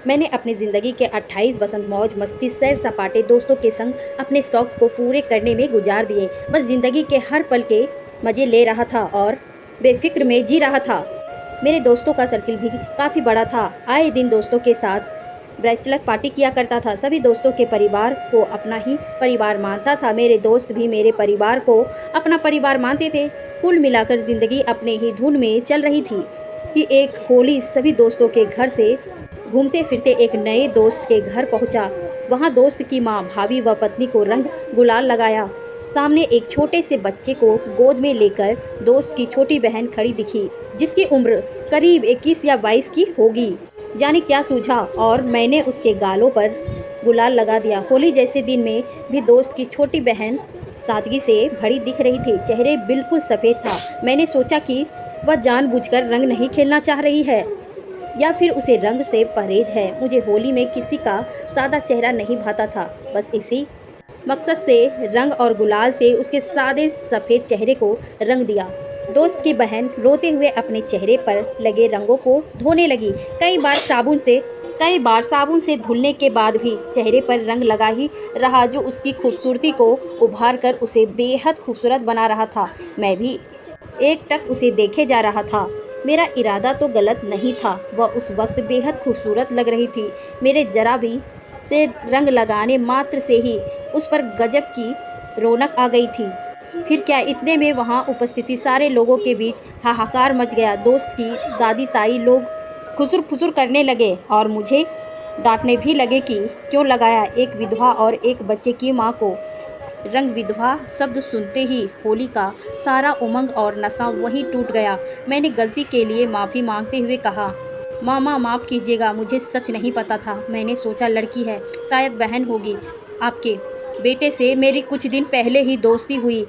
मैंने अपनी ज़िंदगी के 28 बसंत मौज मस्ती सैर सपाटे दोस्तों के संग अपने शौक को पूरे करने में गुजार दिए। बस ज़िंदगी के हर पल के मज़े ले रहा था और बेफिक्र में जी रहा था। मेरे दोस्तों का सर्किल भी काफ़ी बड़ा था। आए दिन दोस्तों के साथ बैचलर पार्टी किया करता था। सभी दोस्तों के परिवार को अपना ही परिवार मानता था। मेरे दोस्त भी मेरे परिवार को अपना परिवार मानते थे। कुल मिलाकर ज़िंदगी अपने ही धुन में चल रही थी कि एक होली सभी दोस्तों के घर से घूमते फिरते एक नए दोस्त के घर पहुंचा। वहां दोस्त की मां, भाभी व पत्नी को रंग गुलाल लगाया। सामने एक छोटे से बच्चे को गोद में लेकर दोस्त की छोटी बहन खड़ी दिखी, जिसकी उम्र करीब 21 या 22 की होगी। जाने क्या सूझा और मैंने उसके गालों पर गुलाल लगा दिया। होली जैसे दिन में भी दोस्त की छोटी बहन सादगी से भरी दिख रही थी। चेहरे बिल्कुल सफ़ेद था। मैंने सोचा कि वह जानबूझकर रंग नहीं खेलना चाह रही है या फिर उसे रंग से परहेज है। मुझे होली में किसी का सादा चेहरा नहीं भाता था। बस इसी मकसद से रंग और गुलाल से उसके सादे सफ़ेद चेहरे को रंग दिया। दोस्त की बहन रोते हुए अपने चेहरे पर लगे रंगों को धोने लगी। कई बार साबुन से धुलने के बाद भी चेहरे पर रंग लगा ही रहा, जो उसकी खूबसूरती को उभार कर उसे बेहद खूबसूरत बना रहा था। मैं भी एकटक उसे देखे जा रहा था। मेरा इरादा तो गलत नहीं था। वह उस वक्त बेहद खूबसूरत लग रही थी। मेरे जरा भी से रंग लगाने मात्र से ही उस पर गजब की रौनक आ गई थी। फिर क्या, इतने में वहाँ उपस्थिति सारे लोगों के बीच हाहाकार मच गया। दोस्त की दादी ताई लोग खुसुर फुसुर करने लगे और मुझे डांटने भी लगे कि क्यों लगाया एक विधवा और एक बच्चे की माँ को रंग। विधवा शब्द सुनते ही होली का सारा उमंग और नशा वहीं टूट गया। मैंने गलती के लिए माफ़ी मांगते हुए कहा, मामा माफ़ कीजिएगा, मुझे सच नहीं पता था। मैंने सोचा लड़की है, शायद बहन होगी। आपके बेटे से मेरी कुछ दिन पहले ही दोस्ती हुई।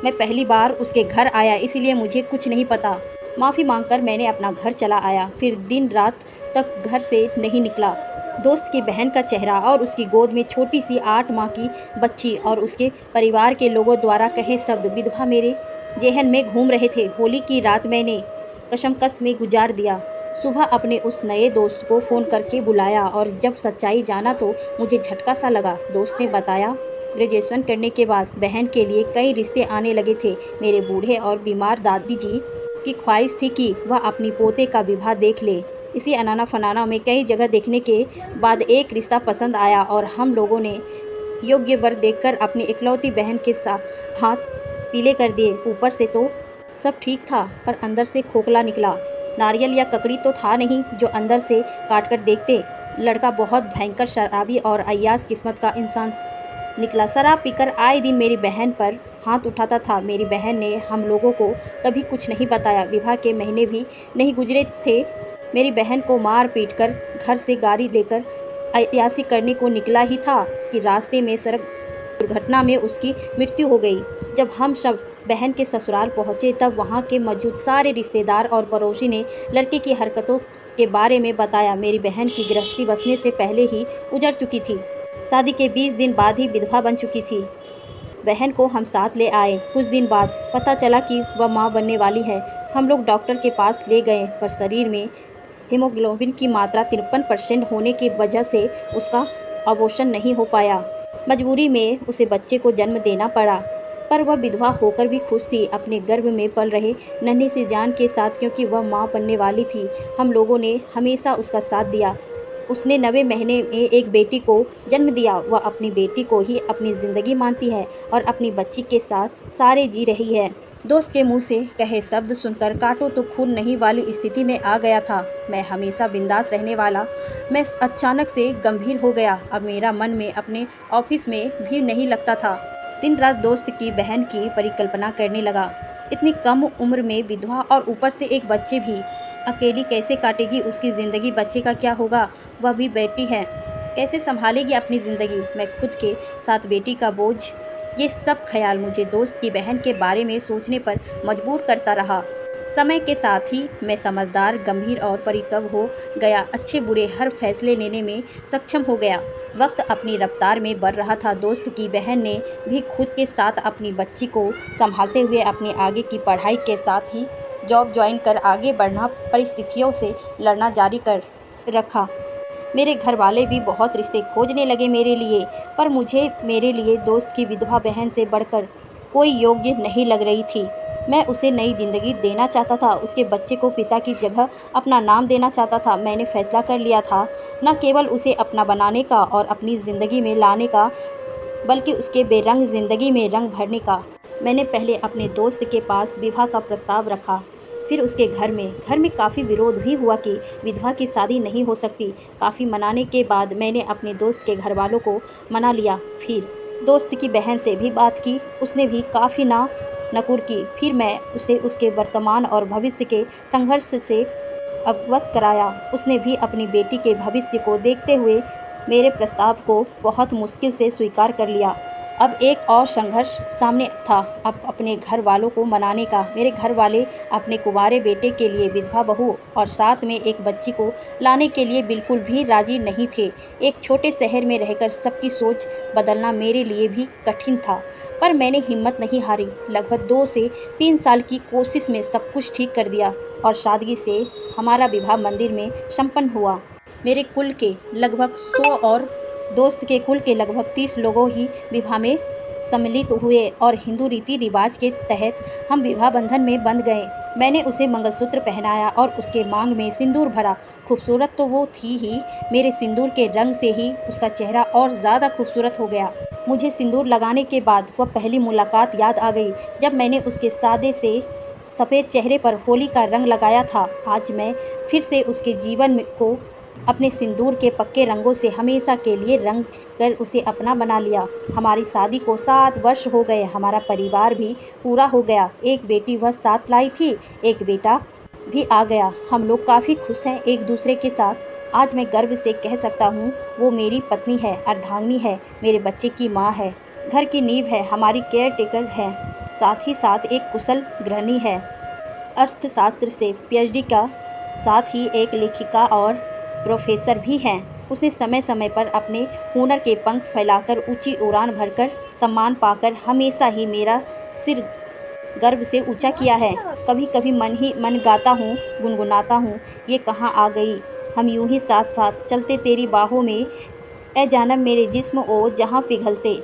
मैं पहली बार उसके घर आया, इसलिए मुझे कुछ नहीं पता। माफ़ी मांगकर मैंने अपना घर चला आया। फिर दिन रात तक घर से नहीं निकला। दोस्त की बहन का चेहरा और उसकी गोद में छोटी सी 8 माह की बच्ची और उसके परिवार के लोगों द्वारा कहे शब्द विधवा मेरे जेहन में घूम रहे थे। होली की रात मैंने कशमकश में गुजार दिया। सुबह अपने उस नए दोस्त को फ़ोन करके बुलाया और जब सच्चाई जाना तो मुझे झटका सा लगा। दोस्त ने बताया, ग्रेजुएशन करने के बाद बहन के लिए कई रिश्ते आने लगे थे। मेरे बूढ़े और बीमार दादी जी की ख्वाहिश थी कि वह अपनी पोते का विवाह देख ले। इसी अनाना फनाना में कई जगह देखने के बाद एक रिश्ता पसंद आया और हम लोगों ने योग्य वर देखकर अपनी इकलौती बहन के साथ हाथ पीले कर दिए। ऊपर से तो सब ठीक था, पर अंदर से खोखला निकला। नारियल या ककड़ी तो था नहीं जो अंदर से काट कर देखते। लड़का बहुत भयंकर शराबी और अय्याश किस्मत का इंसान निकला। शराब पीकर आए दिन मेरी बहन पर हाथ उठाता था। मेरी बहन ने हम लोगों को कभी कुछ नहीं बताया। विवाह के महीने भी नहीं गुजरे थे, मेरी बहन को मार पीट कर घर से गाड़ी लेकर अय्याशी करने को निकला ही था कि रास्ते में सड़क दुर्घटना में उसकी मृत्यु हो गई। जब हम सब बहन के ससुराल पहुंचे तब वहां के मौजूद सारे रिश्तेदार और पड़ोसी ने लड़के की हरकतों के बारे में बताया। मेरी बहन की गृहस्थी बसने से पहले ही उजड़ चुकी थी। शादी के 20 दिन बाद ही विधवा बन चुकी थी। बहन को हम साथ ले आए। कुछ दिन बाद पता चला कि वह माँ बनने वाली है। हम लोग डॉक्टर के पास ले गए, पर शरीर में हीमोग्लोबिन की मात्रा 53% होने की वजह से उसका अबॉर्शन नहीं हो पाया। मजबूरी में उसे बच्चे को जन्म देना पड़ा, पर वह विधवा होकर भी खुश थी अपने गर्भ में पल रहे नन्ही सी जान के साथ, क्योंकि वह माँ बनने वाली थी। हम लोगों ने हमेशा उसका साथ दिया। उसने 9वें महीने में एक बेटी को जन्म दिया। वह अपनी बेटी को ही अपनी ज़िंदगी मानती है और अपनी बच्ची के साथ सारे जी रही है। दोस्त के मुंह से कहे शब्द सुनकर काटो तो खून नहीं वाली स्थिति में आ गया था। मैं हमेशा बिंदास रहने वाला मैं अचानक से गंभीर हो गया। अब मेरा मन में अपने ऑफिस में भी नहीं लगता था। दिन रात दोस्त की बहन की परिकल्पना करने लगा। इतनी कम उम्र में विधवा और ऊपर से एक बच्चे भी। अकेली कैसे काटेगी उसकी ज़िंदगी? बच्चे का क्या होगा? वह भी बेटी है, कैसे संभालेगी अपनी ज़िंदगी? मैं खुद के साथ बेटी का बोझ, ये सब ख्याल मुझे दोस्त की बहन के बारे में सोचने पर मजबूर करता रहा। समय के साथ ही मैं समझदार, गंभीर और परिपक्व हो गया। अच्छे बुरे हर फैसले लेने में सक्षम हो गया। वक्त अपनी रफ्तार में बढ़ रहा था। दोस्त की बहन ने भी खुद के साथ अपनी बच्ची को संभालते हुए अपने आगे की पढ़ाई के साथ ही जॉब ज्वाइन कर आगे बढ़ना, परिस्थितियों से लड़ना जारी कर रखा। मेरे घर वाले भी बहुत रिश्ते खोजने लगे मेरे लिए, पर मुझे मेरे लिए दोस्त की विधवा बहन से बढ़कर कोई योग्य नहीं लग रही थी। मैं उसे नई ज़िंदगी देना चाहता था, उसके बच्चे को पिता की जगह अपना नाम देना चाहता था। मैंने फैसला कर लिया था, न केवल उसे अपना बनाने का और अपनी ज़िंदगी में लाने का, बल्कि उसके बेरंग ज़िंदगी में रंग भरने का। मैंने पहले अपने दोस्त के पास विवाह का प्रस्ताव रखा, फिर उसके घर में काफ़ी विरोध भी हुआ कि विधवा की शादी नहीं हो सकती। काफ़ी मनाने के बाद मैंने अपने दोस्त के घर वालों को मना लिया। फिर दोस्त की बहन से भी बात की, उसने भी काफ़ी नकुर की। फिर मैं उसे उसके वर्तमान और भविष्य के संघर्ष से अवगत कराया। उसने भी अपनी बेटी के भविष्य को देखते हुए मेरे प्रस्ताव को बहुत मुश्किल से स्वीकार कर लिया। अब एक और संघर्ष सामने था, अब अपने घर वालों को मनाने का। मेरे घर वाले अपने कुंवारे बेटे के लिए विधवा बहू और साथ में एक बच्ची को लाने के लिए बिल्कुल भी राजी नहीं थे। एक छोटे शहर में रहकर सबकी सोच बदलना मेरे लिए भी कठिन था, पर मैंने हिम्मत नहीं हारी। लगभग 2 से 3 साल की कोशिश में सब कुछ ठीक कर दिया और सादगी से हमारा विवाह मंदिर में संपन्न हुआ। मेरे कुल के लगभग 100 और दोस्त के कुल के लगभग 30 लोगों ही विवाह में सम्मिलित हुए और हिंदू रीति रिवाज के तहत हम विवाह बंधन में बंध गए। मैंने उसे मंगलसूत्र पहनाया और उसके मांग में सिंदूर भरा। खूबसूरत तो वो थी ही, मेरे सिंदूर के रंग से ही उसका चेहरा और ज़्यादा खूबसूरत हो गया। मुझे सिंदूर लगाने के बाद वह पहली मुलाकात याद आ गई, जब मैंने उसके सादे से सफ़ेद चेहरे पर होली का रंग लगाया था। आज मैं फिर से उसके जीवन को अपने सिंदूर के पक्के रंगों से हमेशा के लिए रंग कर उसे अपना बना लिया। हमारी शादी को 7 वर्ष हो गए, हमारा परिवार भी पूरा हो गया। एक बेटी वह साथ लाई थी, एक बेटा भी आ गया। हम लोग काफ़ी खुश हैं एक दूसरे के साथ। आज मैं गर्व से कह सकता हूँ, वो मेरी पत्नी है, अर्धांगिनी है, मेरे बच्चे की माँ है, घर की नींव है, हमारी केयर टेकर है, साथ ही साथ एक कुशल गृहिणी है। अर्थशास्त्र से पीएचडी का साथ ही एक लेखिका और प्रोफेसर भी हैं। उसने समय समय पर अपने हुनर के पंख फैलाकर ऊंची उड़ान भरकर सम्मान पाकर हमेशा ही मेरा सिर गर्व से ऊंचा किया है। कभी कभी मन ही मन गाता हूँ, गुनगुनाता हूँ, ये कहाँ आ गई, हम यूं ही साथ साथ चलते तेरी बाहों में, ए जानब मेरे जिस्म ओ जहाँ पिघलते।